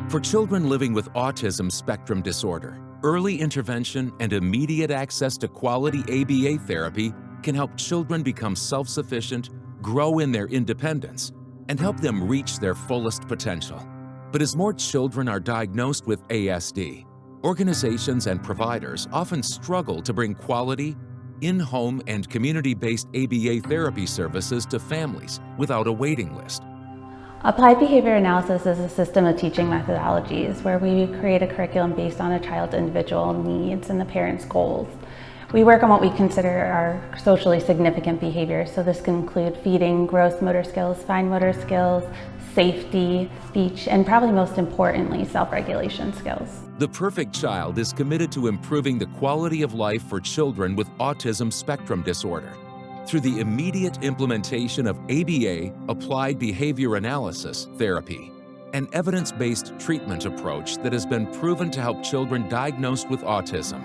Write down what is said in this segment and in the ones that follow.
For children living with autism spectrum disorder, early intervention and immediate access to quality ABA therapy can help children become self-sufficient, grow in their independence, and help them reach their fullest potential. But as more children are diagnosed with ASD, organizations and providers often struggle to bring quality, in-home and community-based ABA therapy services to families without a waiting list. Applied behavior analysis is a system of teaching methodologies where we create a curriculum based on a child's individual needs and the parent's goals. We work on what we consider our socially significant behaviors, so this can include feeding, gross motor skills, fine motor skills, safety, speech, and probably most importantly, self-regulation skills. The Perfect Child is committed to improving the quality of life for children with autism spectrum disorder through the immediate implementation of ABA, Applied Behavior Analysis therapy, an evidence-based treatment approach that has been proven to help children diagnosed with autism.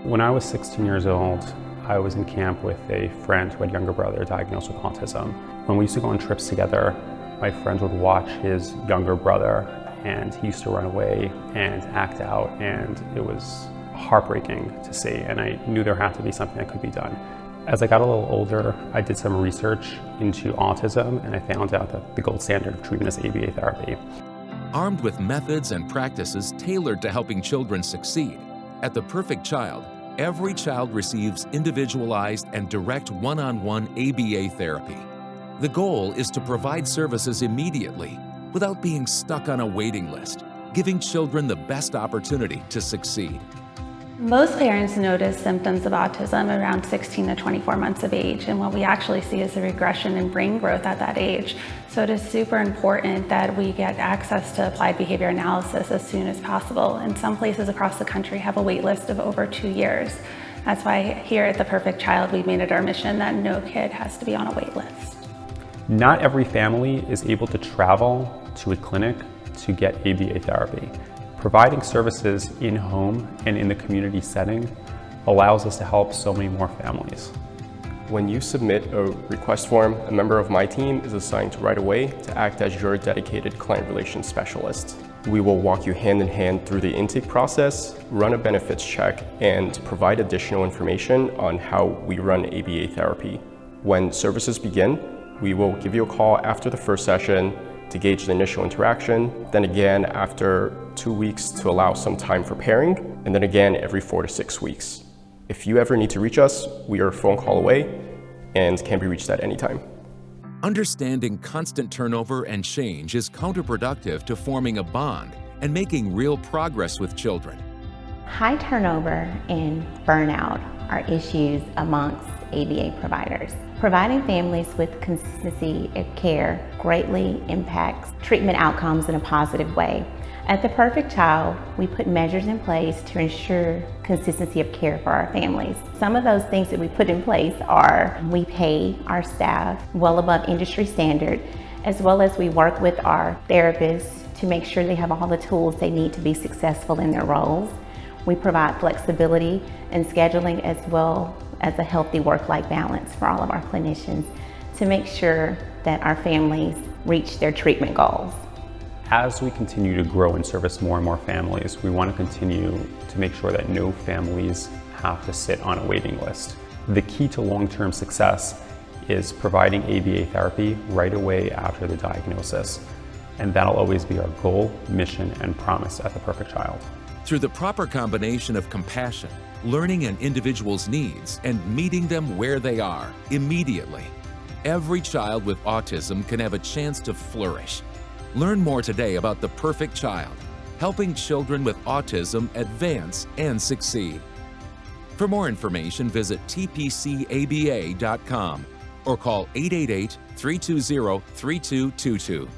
When I was 16 years old, I was in camp with a friend who had a younger brother diagnosed with autism. When we used to go on trips together, my friend would watch his younger brother, and he used to run away and act out, and it was heartbreaking to see, and I knew there had to be something that could be done. As I got a little older, I did some research into autism, and I found out that the gold standard of treatment is ABA therapy. Armed with methods and practices tailored to helping children succeed, at The Perfect Child, every child receives individualized and direct one-on-one ABA therapy. The goal is to provide services immediately without being stuck on a waiting list, giving children the best opportunity to succeed. Most parents notice symptoms of autism around 16 to 24 months of age, and what we actually see is a regression in brain growth at that age. So it is super important that we get access to applied behavior analysis as soon as possible, and some places across the country have a wait list of over 2 years. That's why here at The Perfect Child, we've made it our mission that no kid has to be on a wait list. Not every family is able to travel to a clinic to get ABA therapy. Providing services in-home and in the community setting allows us to help so many more families. When you submit a request form, a member of my team is assigned right away to act as your dedicated client relations specialist. We will walk you hand in hand through the intake process, run a benefits check, and provide additional information on how we run ABA therapy. When services begin, we will give you a call after the first session to gauge the initial interaction, then again after 2 weeks to allow some time for pairing, and then again every 4 to 6 weeks. If you ever need to reach us, we are a phone call away and can be reached at any time. Understanding constant turnover and change is counterproductive to forming a bond and making real progress with children. High turnover and burnout are issues amongst ABA providers. Providing families with consistency of care greatly impacts treatment outcomes in a positive way. At The Perfect Child, we put measures in place to ensure consistency of care for our families. Some of those things that we put in place are we pay our staff well above industry standard, as well as we work with our therapists to make sure they have all the tools they need to be successful in their roles. We provide flexibility in scheduling as well as a healthy work-life balance for all of our clinicians to make sure that our families reach their treatment goals. As we continue to grow and service more and more families, we want to continue to make sure that no families have to sit on a waiting list. The key to long-term success is providing ABA therapy right away after the diagnosis. And that'll always be our goal, mission, and promise at The Perfect Child. Through the proper combination of compassion, learning an individual's needs, and meeting them where they are immediately, every child with autism can have a chance to flourish. Learn more today about The Perfect Child, helping children with autism advance and succeed. For more information, visit tpcaba.com or call 888-320-3222.